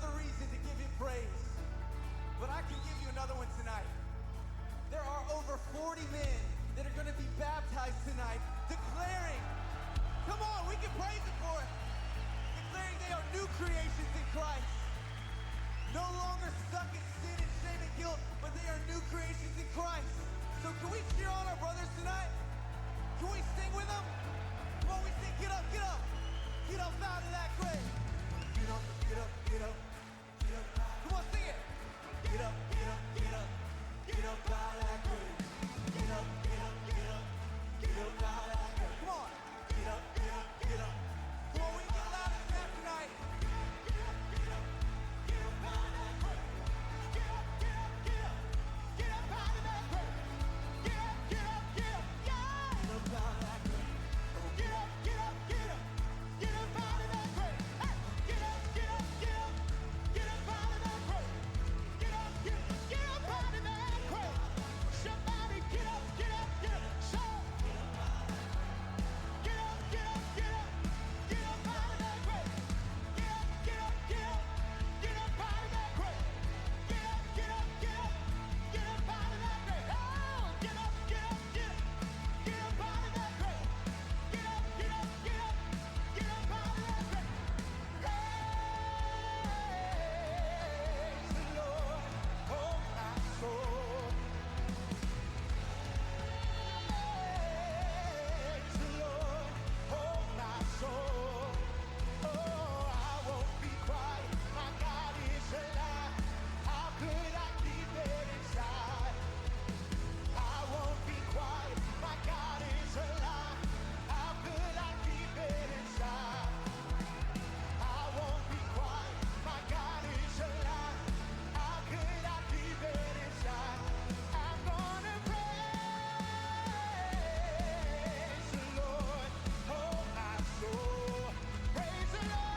another reason to give you praise, but I can give you another one tonight. There are over 40 men that are going to be baptized tonight, declaring, come on, we can praise Him for it, declaring they are new creations in Christ. No longer stuck in sin and shame and guilt, but they are new creations in Christ. So can we cheer on our brothers tonight? Can we sing with them? Come on, we sing, get up, get up. Get up out of that grave. Get up, get up, get up. Get up. Come on, sing it. Get up, get up, get up. Get up out of that grave. Get up, get up, get up. Get up out of that grave. Come on. Get up, get up, get up. Come on, we get loud and snap tonight. Get up, get up. Get up out of that grave. Get up, get up, get up. Get up out of that grave. Get up, get up, get up. Yeah. Get up out of that grave. Get up, get up, get up. Get up out of that grave. Hey, get up, get up, get up. Get up out of that grave. Get up, get up, get up out of that grave. Somebody get up, get up, get up. So, get up, get up, get up. Get up out of that grave. Get up, get up, get up. Get up out of that grave. Get up, get up, get up. Get up out of that grave. Oh, get up, get up, get up. Get up out of that grave. Get up, get up, get up. Get up out of that grave. Praise the Lord, oh my soul. Praise the Lord, oh my soul. Oh, I won't be quiet. My God is alive. How could I keep it inside? I won't be quiet. My God is alive. How could I keep it inside? I won't be quiet. My God is alive. How could I keep it inside? I'm gonna praise the Lord, oh my soul. Praise the Lord.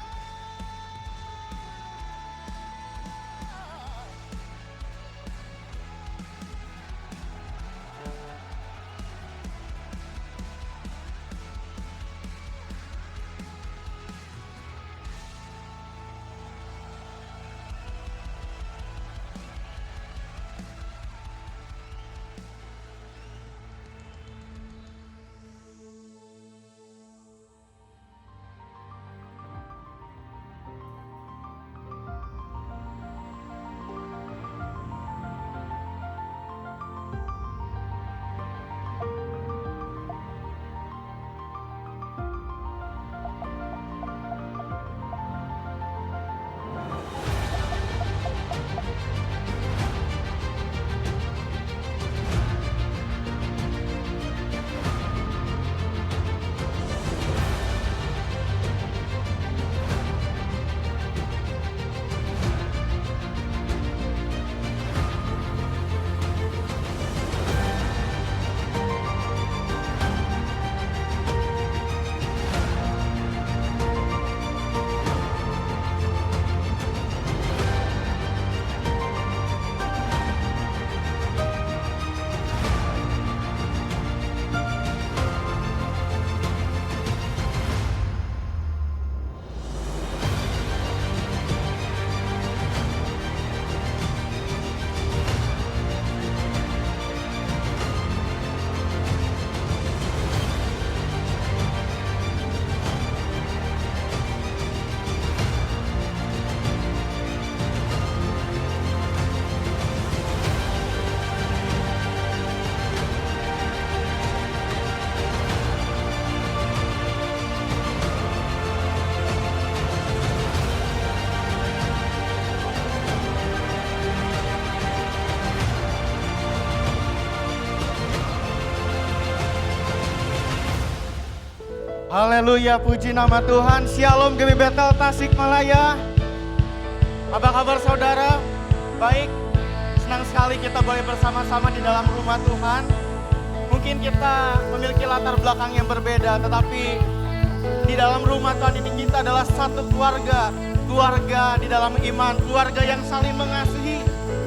Haleluya, puji nama Tuhan. Shalom Gemi Betel Tasikmalaya. Apa kabar saudara? Baik, senang sekali kita boleh bersama-sama di dalam rumah Tuhan. Mungkin kita memiliki latar belakang yang berbeda, tetapi di dalam rumah Tuhan ini kita adalah satu keluarga. Keluarga di dalam iman, keluarga yang saling mengasihi,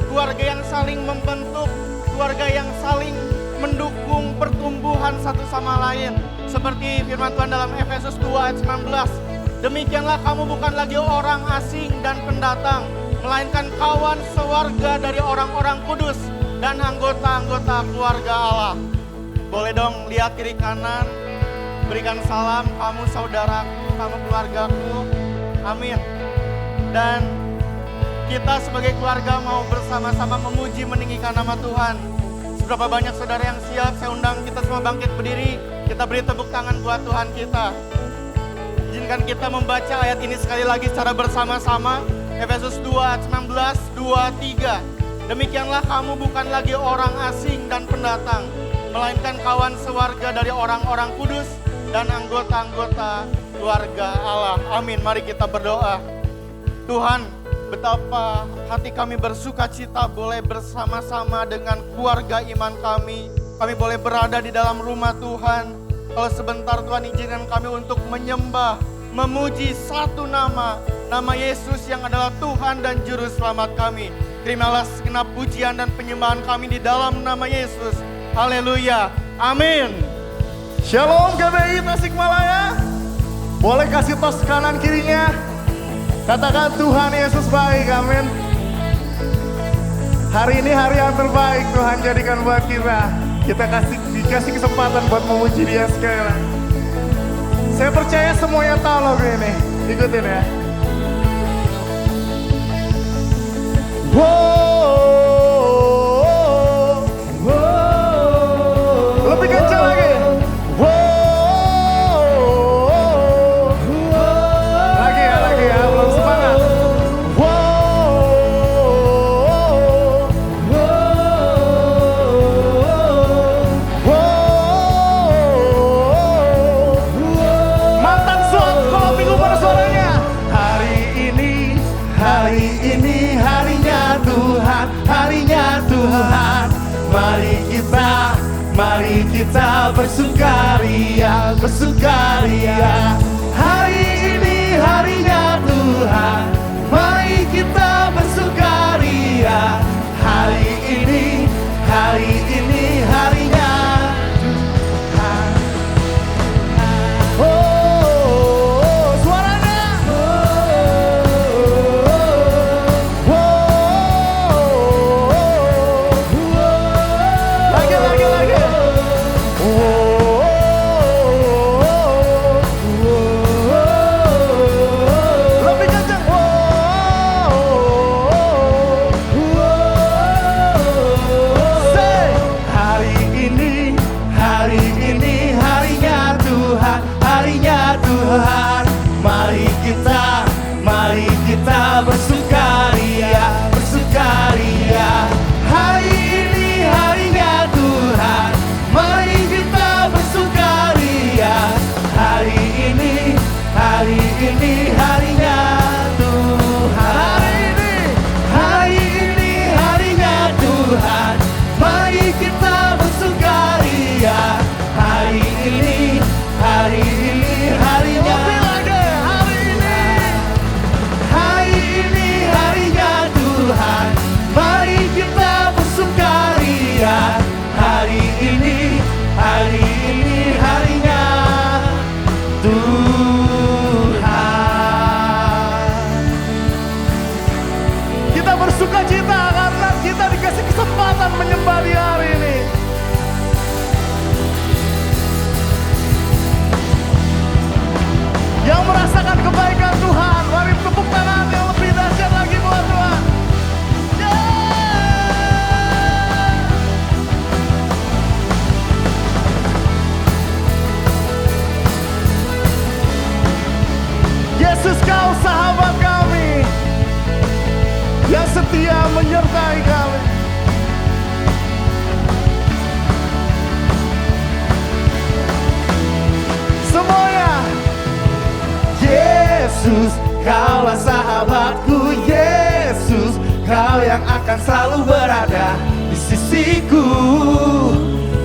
keluarga yang saling membentuk, keluarga yang saling mendukung pertumbuhan satu sama lain. Seperti firman Tuhan dalam Efesus 2 ayat 19, Demikianlah kamu bukan lagi orang asing dan pendatang, melainkan kawan sewarga dari orang-orang kudus dan anggota-anggota keluarga Allah. Boleh dong lihat kiri kanan, berikan salam, kamu saudaraku, kamu keluargaku. Amin. Dan kita sebagai keluarga mau bersama-sama memuji meninggikan nama Tuhan. Seberapa banyak saudara yang siap, saya undang kita semua bangkit berdiri. Kita beri tepuk tangan buat Tuhan kita. Izinkan kita membaca ayat ini sekali lagi secara bersama-sama. Efesus 2 ayat 19, 2, 3. Demikianlah kamu bukan lagi orang asing dan pendatang, melainkan kawan sewarga dari orang-orang kudus dan anggota-anggota keluarga Allah. Amin. Mari kita berdoa. Tuhan, betapa hati kami bersuka cita boleh bersama-sama dengan keluarga iman kami. Kami boleh berada di dalam rumah Tuhan. Kalau sebentar Tuhan izinkan kami untuk menyembah, memuji satu nama, nama Yesus yang adalah Tuhan dan Juru Selamat kami. Terimalah segenap pujian dan penyembahan kami di dalam nama Yesus. Haleluya. Amin. Shalom GBI Tasikmalaya. Boleh kasih tos kanan kirinya. Katakan Tuhan Yesus baik, amin. Hari ini hari yang terbaik Tuhan jadikan buat kita. Kita dikasih kesempatan buat memuji Dia sekali lagi. Saya percaya semuanya tahu lagu ini. Ikutin ya. Wow, wow. Lebih kencang lagi. Lagi ya, belum semangat. Mantan suat kalau minggu pada suaranya. Hari ini harinya Tuhan, harinya Tuhan. Mari kita bersukaria, bersukaria. Hari ini harinya Tuhan, mari kita bersukaria. Hari ini harinya Tuhan. Oh, suaranya. Lagi. Lebih kencang. Say, hari ini harinya Tuhan, harinya Tuhan. Mari kita bersukaria, bersukaria. Hari ini harinya Tuhan, mari kita bersukaria. Hari ini harinya Tuhan. Hari ini harinya Tuhan, mari kita bersukaria. Hari ini harinya. Hari ini harinya Tuhan, mari kita bersukaria. Hari ini harinya Tuhan. Kita bersuka cita karena kita dikasih kesempatan menyembah di hari ini. Yang merasakan kebaikan Tuhan, mari tepuk tangan yang lebih dahsyat lagi buat Tuhan. Yesus, Kau sahabat kami yang setia menyertai kami. Semuanya. Yesus, Kaulah sahabatku. Yesus, Kau yang akan selalu berada di sisiku.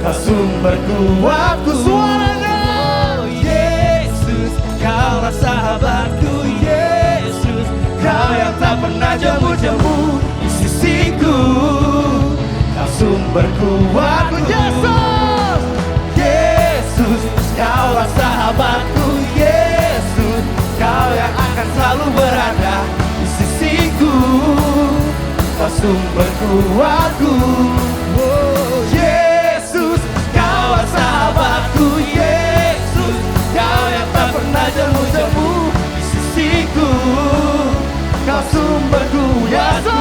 Kau sumber kuatku. Suaranya. Yesus, Kaulah sahabatku. Yesus, Kau yang tak pernah jemu-jemu di sisiku. Kau sumber kuatku. Yesus, Yesus, Kaulah sahabatku. Yesus, Kau sumber kuatku. Oh Yesus, Kaulah sahabatku. Yesus, Kau yang tak pernah jemu-jemu di sisiku. Kau sumber kuatku.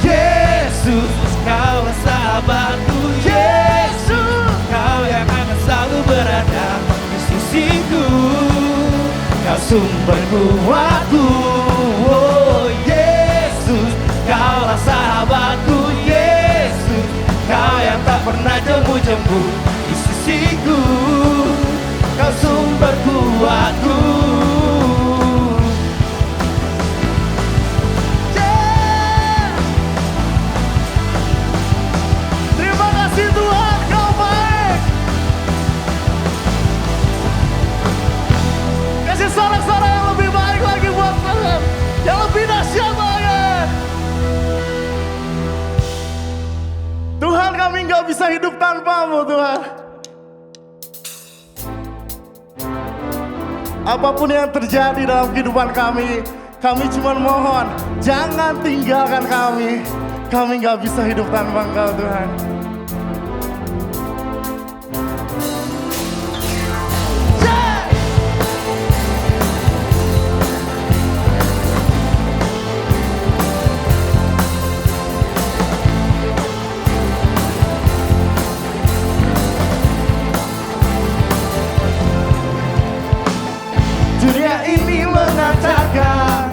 Yesus, Kaulah sahabatku. Yesus, Kau yang akan selalu berada di sisiku. Kau sumber kuatku. Oh Yesus, Kaulah sahabatku. Yesus, Kau yang tak pernah jemu-jemu di sisiku. Kau sumber kuatku. Terima kasih Tuhan, Kau baik. Kasih sorak-sorak yang lebih baik lagi buat Tuhan, yang lebih dahsyat lagi. Tuhan, kami nggak bisa hidup tanpa-Mu Tuhan. Apapun yang terjadi dalam kehidupan kami cuma mohon, jangan tinggalkan kami. Kami nggak bisa hidup tanpa Engkau Tuhan. Dunia ini mengatakan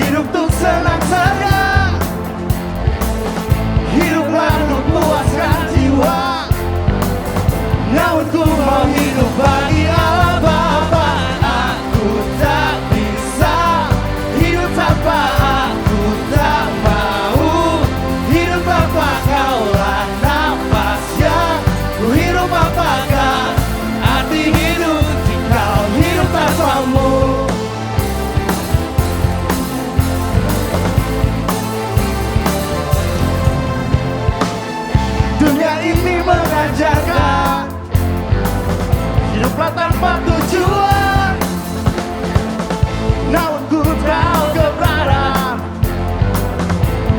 hidup tuh senang-senang, hiduplah untuk puaskan jiwa. Namun ku mau hidup bagi Allah Bapa. Aku tak bisa hidup tanpa Aku tak mau hidup tanpa Kaulah nafas yang ku hidup. Apakah arti hidup jika hidup tanpamu? Dunia ini mengajarkan hiduplah tanpa tujuan. Namun ku tahu kebenaran,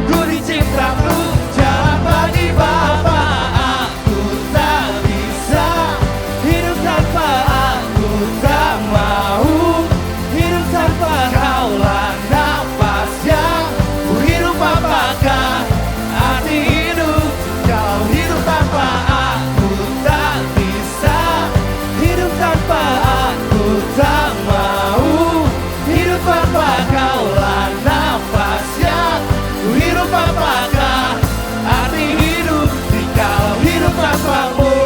ku dicipta untuk jalan bagi Bapa. Aku tak bisa hidup tanpa Aku tak mau hidup tanpa Kaulah nafas yang ku hidup. Apakah arti hidup Kau hidup tanpa Aku tak bisa hidup tanpa Aku tak mau hidup tanpa Kaulah nafas yang ku hidup. Apakah arti hidup jika hidup tanpamu?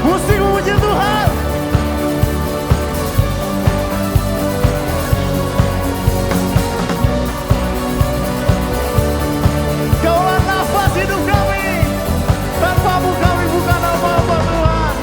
Musik memuji Tuhan. Kaulah nafas hidup kami. Tanpa-Mu kami bukan apa-apa Tuhan.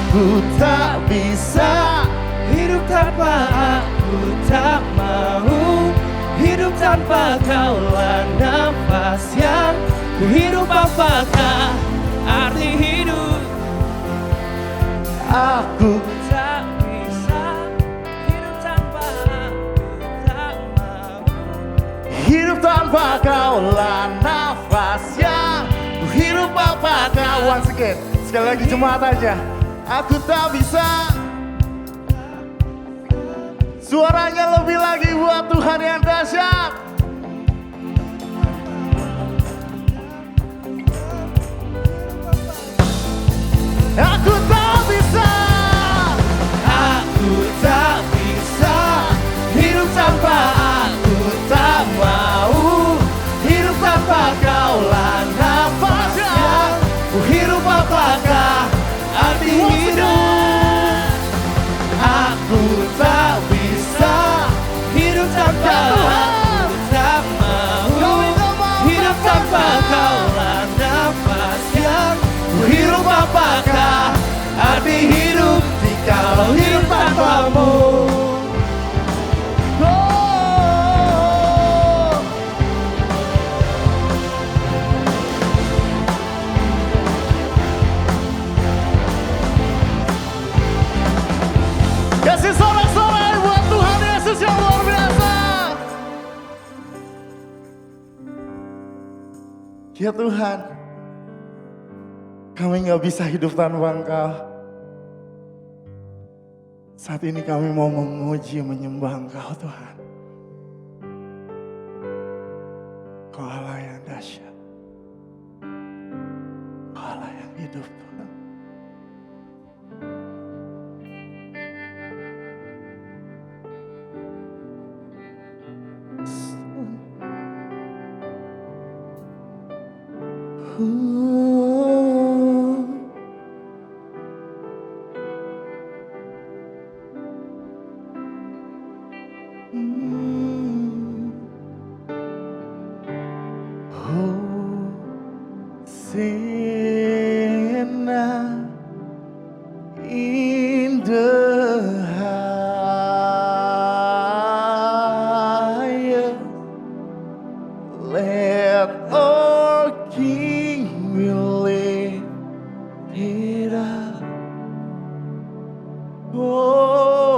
Aku tak bisa hidup tanpa Aku tak mau hidup tanpa Kaulah nafas yang ku hidup. Apakah arti hidup? Aku tak bisa hidup tanpa Aku tak mau Hidup tanpa Kaulah nafas yang ku hidup. Apakah once again, sekali lagi jemaat aja. Aku tak bisa. Suaranya lebih lagi buat Tuhan yang dahsyat. Aku tak bisa. Aku tak bisa hidup tanpa Aku tak mau hidup tanpa Kaulah nafas yang ku hidup. Apakah arti hidup? Aku tak bisa hidup tanpa Ya Tuhan, kami gak bisa hidup tanpa Engkau. Saat ini kami mau memuji, menyembah Engkau Tuhan. Kau Allah yang dahsyat. Kau Allah yang hidup Tuhan. Hosanna in the highest. Let our King be lifted up. Hosanna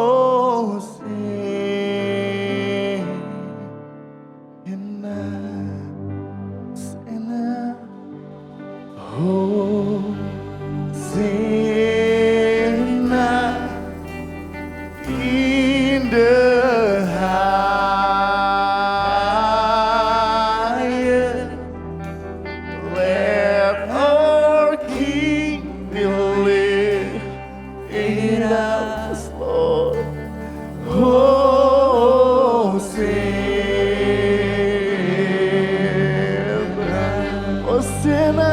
in the highest. Let our King be lifted up, Lord. Hosanna, Hosanna.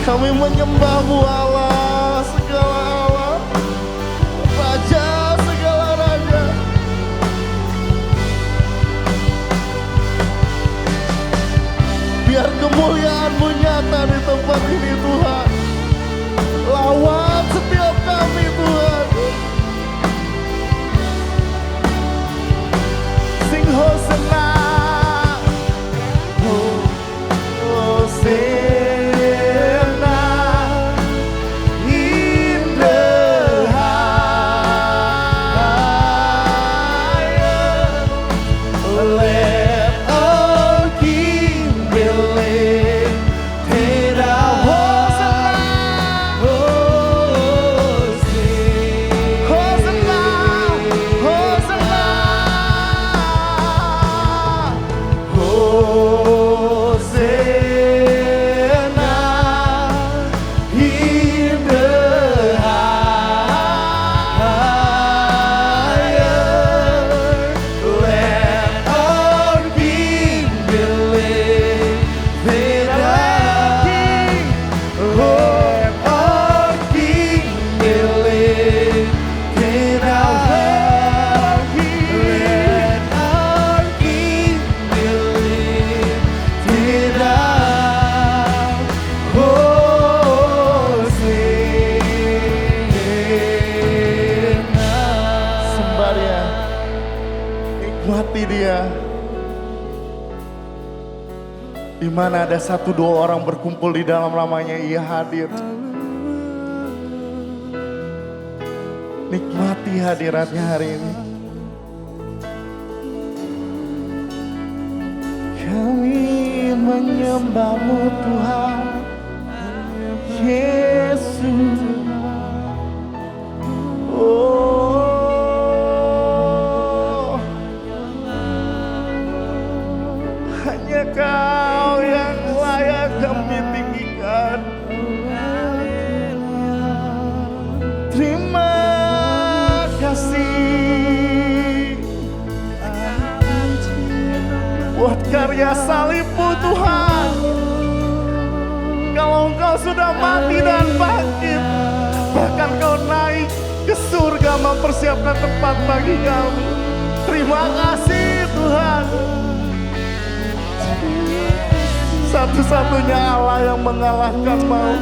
Kami menyembah-Mu Allah, segala Allah, Raja segala Raja. Biar kemuliaan-Mu nyata di tempat ini Tuhan. Lawat setiap kami Tuhan. Sing Hosanna, Hosanna. Nikmati Dia. Di mana ada 1-2 orang berkumpul di dalam namanya, Ia hadir. Nikmati hadiratnya hari ini. Kami menyembah-Mu Tuhan Yesus. Oh, hanya Kau yang layak kami tinggikan. Terima kasih buat karya salib-Mu Tuhan. Kalau Engkau sudah mati dan bangkit, bahkan Kau naik ke surga mempersiapkan tempat bagi kami. Terima kasih Tuhan. Satu-satunya Allah yang mengalahkan maut.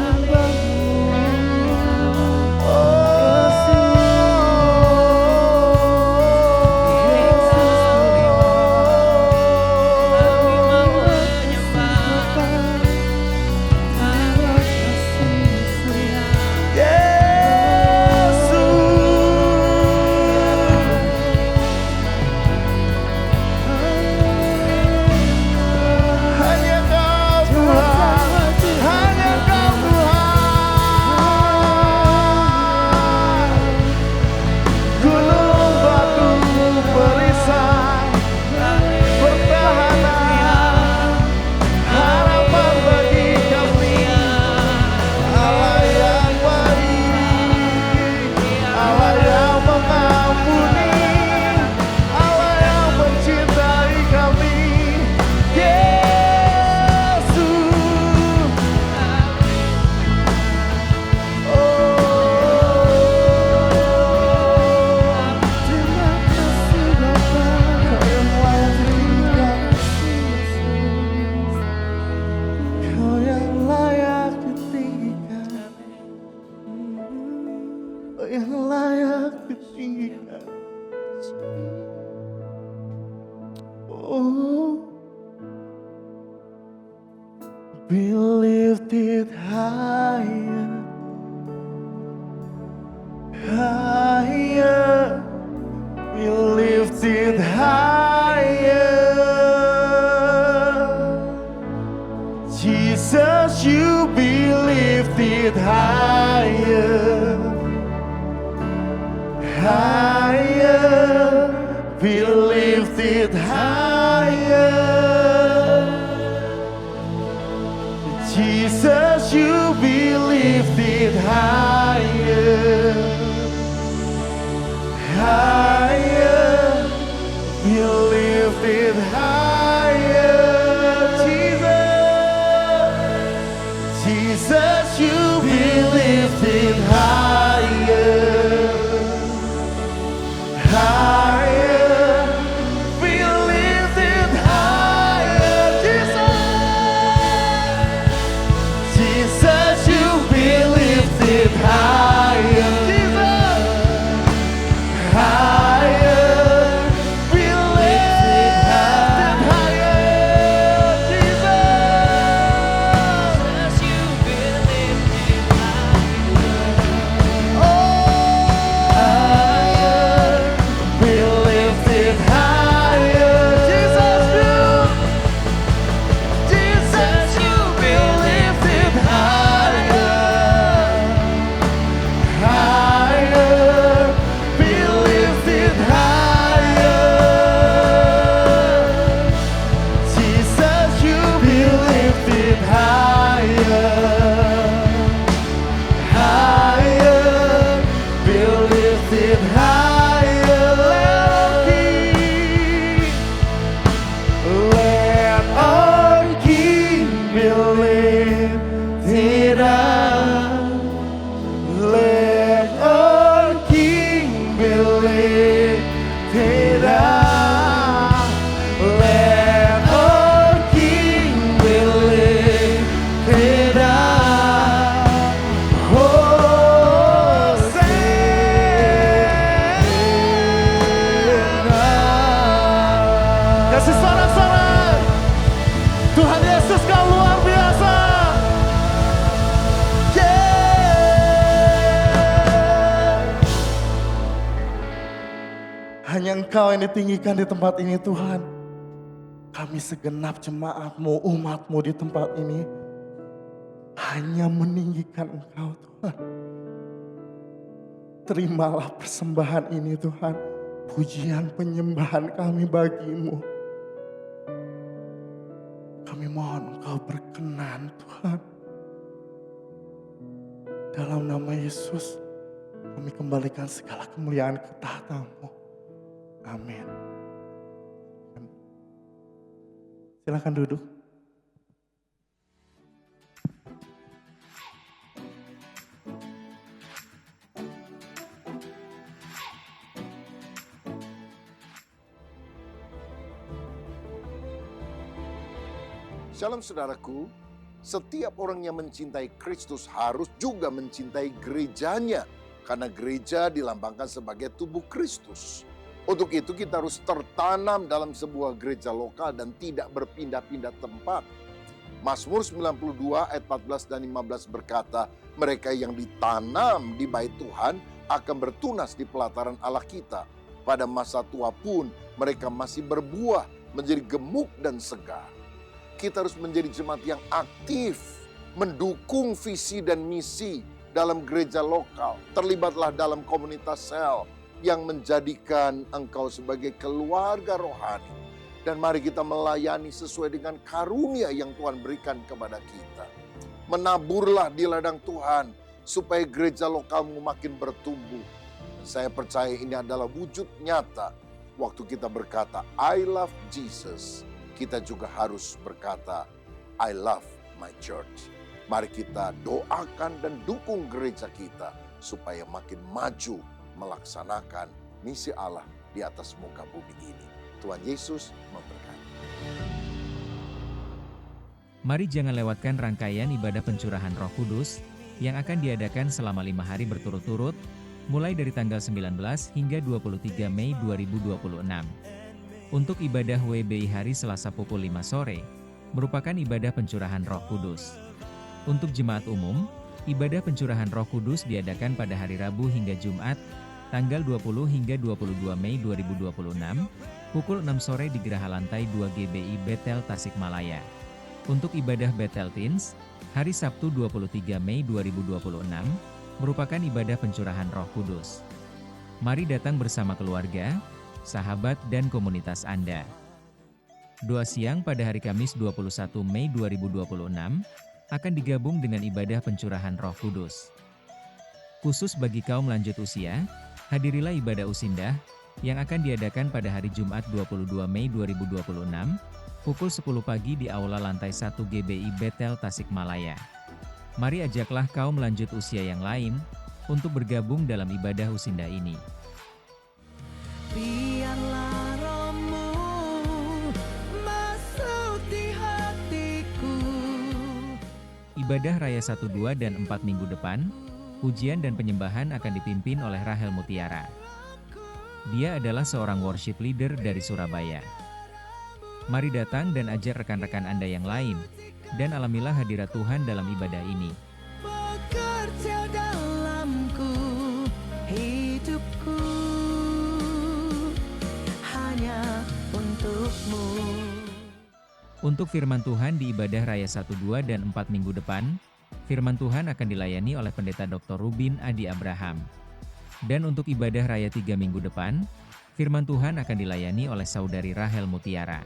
Yang layak ditinggikan. Oh, be lifted higher, higher, be lifted higher. Jesus, you be lifted higher. Higher, be lifted higher. Jesus, you be lifted higher. Higher, be lifted higher. Jesus, Jesus, you be lifted higher. Higher, be lifted higher, Jesus. Jesus, you be lifted higher, Jesus. Higher, be lifted higher, Jesus. You be lifted higher. Oh. Kasih sorak-sorak. Tuhan Yesus kau luar biasa. Hanya Engkau yang ditinggikan di tempat ini Tuhan. Kami segenap jemaat-Mu, umat-Mu di tempat ini hanya meninggikan Engkau Tuhan. Terimalah persembahan ini Tuhan. Pujian penyembahan kami bagi-Mu. Kami mohon Engkau berkenan Tuhan. Dalam nama Yesus kami kembalikan segala kemuliaan ke tahta-Mu. Amin. Silakan duduk. Shalom saudaraku, setiap orang yang mencintai Kristus harus juga mencintai gerejanya, karena gereja dilambangkan sebagai tubuh Kristus. Untuk itu kita harus tertanam dalam sebuah gereja lokal dan tidak berpindah-pindah tempat. Mazmur 92 ayat 14 dan 15 berkata, mereka yang ditanam di bait Tuhan akan bertunas di pelataran Allah kita. Pada masa tua pun mereka masih berbuah, menjadi gemuk dan segar. Kita harus menjadi jemaat yang aktif, mendukung visi dan misi dalam gereja lokal. Terlibatlah dalam komunitas sel yang menjadikan engkau sebagai keluarga rohani. Dan mari kita melayani sesuai dengan karunia yang Tuhan berikan kepada kita. Menaburlah di ladang Tuhan supaya gereja lokalmu makin bertumbuh. Dan saya percaya ini adalah wujud nyata. Waktu kita berkata, I love Jesus, kita juga harus berkata, I love my church. Mari kita doakan dan dukung gereja kita supaya makin maju melaksanakan misi Allah di atas muka bumi ini. Tuhan Yesus memberkati. Mari jangan lewatkan rangkaian ibadah pencurahan Roh Kudus yang akan diadakan selama 5 hari berturut-turut, mulai dari tanggal 19 hingga 23 Mei 2026. Untuk ibadah WBI hari Selasa pukul 5 sore, merupakan ibadah pencurahan Roh Kudus. Untuk jemaat umum, ibadah pencurahan Roh Kudus diadakan pada hari Rabu hingga Jumat, tanggal 20 hingga 22 Mei 2026, pukul 6 sore di Geraha Lantai 2 GBI Bethel Tasikmalaya. Untuk ibadah Bethel Teens, hari Sabtu 23 Mei 2026, merupakan ibadah pencurahan Roh Kudus. Mari datang bersama keluarga, sahabat dan komunitas Anda. Doa siang pada hari Kamis 21 Mei 2026 akan digabung dengan ibadah pencurahan Roh Kudus. Khusus bagi kaum lanjut usia, hadirilah ibadah Usindah yang akan diadakan pada hari Jumat 22 Mei 2026 pukul 10 pagi di Aula Lantai 1 GBI Bethel Tasikmalaya. Mari ajaklah kaum lanjut usia yang lain untuk bergabung dalam ibadah Usindah ini. Biarlah rohmu masuk di hatiku. Ibadah Raya 1, 2, dan 4 minggu depan, pujian dan penyembahan akan dipimpin oleh Rahel Mutiara. Dia adalah seorang worship leader dari Surabaya. Mari datang dan ajak rekan-rekan Anda yang lain, dan alamilah hadirat Tuhan dalam ibadah ini. Bekerja dalamku, hidupku hanya untukmu. Untuk firman Tuhan di ibadah Raya 1, 2, dan 4 minggu depan, firman Tuhan akan dilayani oleh Pendeta Dr. Rubin Adi Abraham. Dan untuk ibadah Raya 3 minggu depan, firman Tuhan akan dilayani oleh Saudari Rahel Mutiara.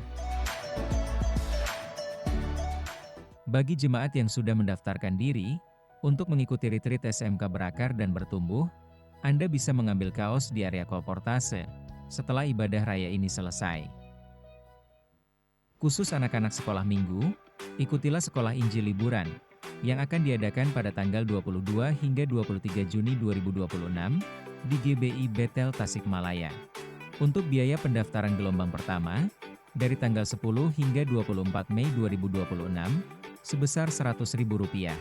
Bagi jemaat yang sudah mendaftarkan diri untuk mengikuti retreat SMK Berakar dan Bertumbuh, Anda bisa mengambil kaos di area kolportase setelah ibadah raya ini selesai. Khusus anak-anak sekolah minggu, ikutilah sekolah Injil liburan yang akan diadakan pada tanggal 22 hingga 23 Juni 2026 di GBI Bethel Tasikmalaya. Untuk biaya pendaftaran gelombang pertama, dari tanggal 10 hingga 24 Mei 2026, sebesar Rp100.000.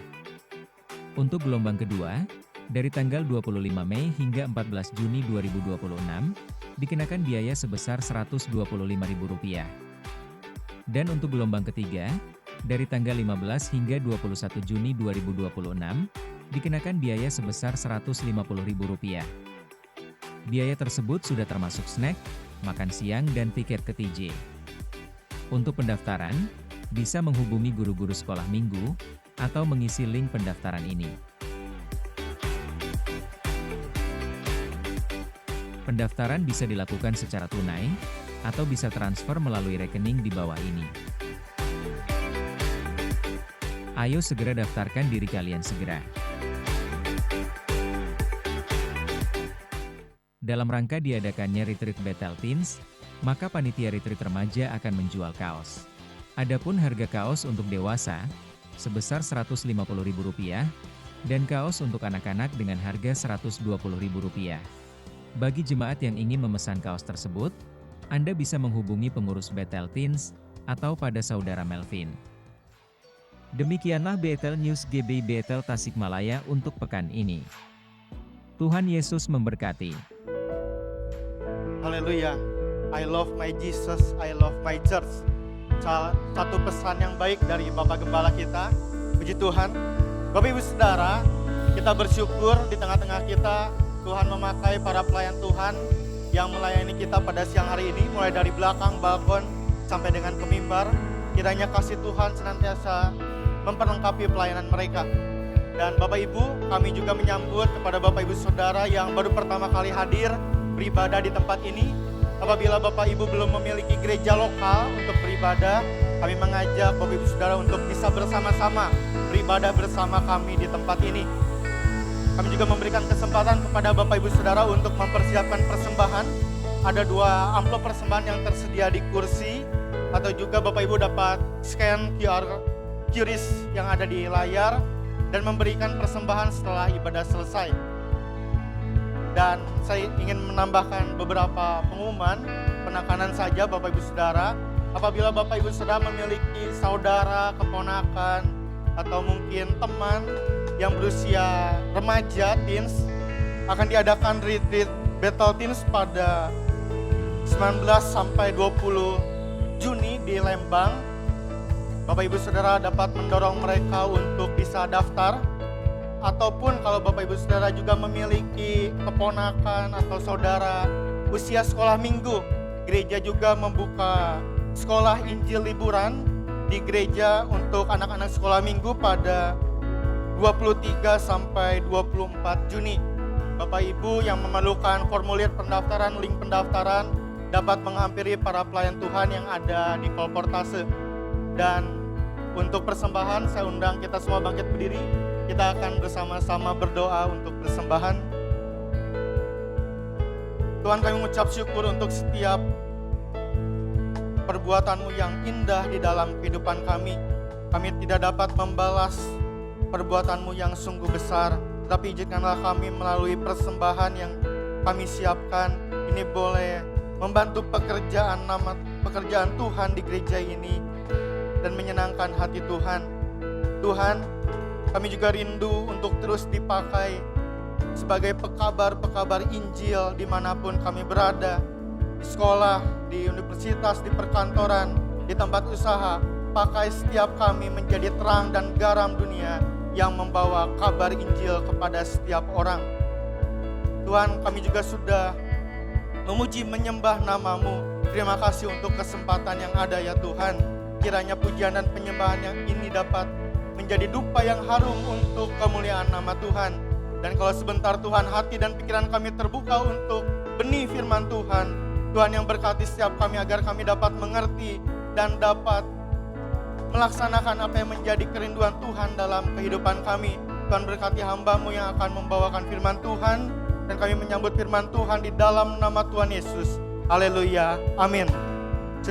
Untuk gelombang kedua, dari tanggal 25 Mei hingga 14 Juni 2026, dikenakan biaya sebesar Rp125.000. Dan untuk gelombang ketiga, dari tanggal 15 hingga 21 Juni 2026, dikenakan biaya sebesar Rp150.000. Biaya tersebut sudah termasuk snack, makan siang dan tiket ke TJ. Untuk pendaftaran, bisa menghubungi guru-guru sekolah minggu, atau mengisi link pendaftaran ini. Pendaftaran bisa dilakukan secara tunai, atau bisa transfer melalui rekening di bawah ini. Ayo segera daftarkan diri kalian segera. Dalam rangka diadakannya retreat Bethel Teens, maka panitia retreat remaja akan menjual kaos. Adapun harga kaos untuk dewasa, sebesar Rp150.000, dan kaos untuk anak-anak dengan harga Rp120.000. Bagi jemaat yang ingin memesan kaos tersebut, Anda bisa menghubungi pengurus Bethel Teens, atau pada Saudara Melvin. Demikianlah Bethel News GB Bethel Tasikmalaya untuk pekan ini. Tuhan Yesus memberkati. Haleluya. I love my Jesus, I love my church. Satu pesan yang baik dari Bapak Gembala kita. Puji Tuhan. Bapak Ibu Saudara, kita bersyukur di tengah-tengah kita Tuhan memakai para pelayan Tuhan yang melayani kita pada siang hari ini, mulai dari belakang balkon sampai dengan ke mimbar. Kiranya kasih Tuhan senantiasa memperlengkapi pelayanan mereka. Dan Bapak Ibu, kami juga menyambut kepada Bapak Ibu Saudara yang baru pertama kali hadir beribadah di tempat ini. Apabila Bapak Ibu belum memiliki gereja lokal untuk beribadah, kami mengajak Bapak Ibu Saudara untuk bisa bersama-sama beribadah bersama kami di tempat ini. Kami juga memberikan kesempatan kepada Bapak Ibu Saudara untuk mempersiapkan persembahan. Ada 2 amplop persembahan yang tersedia di kursi, atau juga Bapak Ibu dapat scan QRIS yang ada di layar dan memberikan persembahan setelah ibadah selesai. Dan saya ingin menambahkan beberapa pengumuman, penekanan saja Bapak Ibu Saudara. Apabila Bapak Ibu Saudara memiliki saudara, keponakan, atau mungkin teman yang berusia remaja, teens, akan diadakan retreat Bethel Teens pada 19 sampai 20 Juni di Lembang. Bapak Ibu Saudara dapat mendorong mereka untuk bisa daftar. Ataupun kalau Bapak Ibu Saudara juga memiliki keponakan atau saudara usia sekolah minggu, gereja juga membuka sekolah Injil liburan di gereja untuk anak-anak sekolah minggu pada 23 sampai 24 Juni. Bapak Ibu yang memerlukan formulir pendaftaran, link pendaftaran dapat menghampiri para pelayan Tuhan yang ada di Kolportase. Dan untuk persembahan saya undang kita semua bangkit berdiri. Kita akan bersama-sama berdoa untuk persembahan. Tuhan, kami mengucap syukur untuk setiap perbuatan-Mu yang indah di dalam kehidupan kami. Kami tidak dapat membalas perbuatan-Mu yang sungguh besar, tapi izinkanlah kami melalui persembahan yang kami siapkan ini boleh membantu pekerjaan Tuhan di gereja ini dan menyenangkan hati Tuhan. Tuhan, kami juga rindu untuk terus dipakai sebagai pekabar-pekabar Injil dimanapun kami berada, di sekolah, di universitas, di perkantoran, di tempat usaha. Pakai setiap kami menjadi terang dan garam dunia yang membawa kabar Injil kepada setiap orang. Tuhan, kami juga sudah memuji menyembah nama-Mu. Terima kasih untuk kesempatan yang ada ya Tuhan. Kiranya pujian dan penyembahan yang ini dapat menjadi dupa yang harum untuk kemuliaan nama Tuhan. Dan kalau sebentar Tuhan, hati dan pikiran kami terbuka untuk benih firman Tuhan. Tuhan yang berkati setiap kami agar kami dapat mengerti dan dapat melaksanakan apa yang menjadi kerinduan Tuhan dalam kehidupan kami. Tuhan berkati hamba-Mu yang akan membawakan firman Tuhan. Dan kami menyambut firman Tuhan di dalam nama Tuhan Yesus. Haleluya. Amin.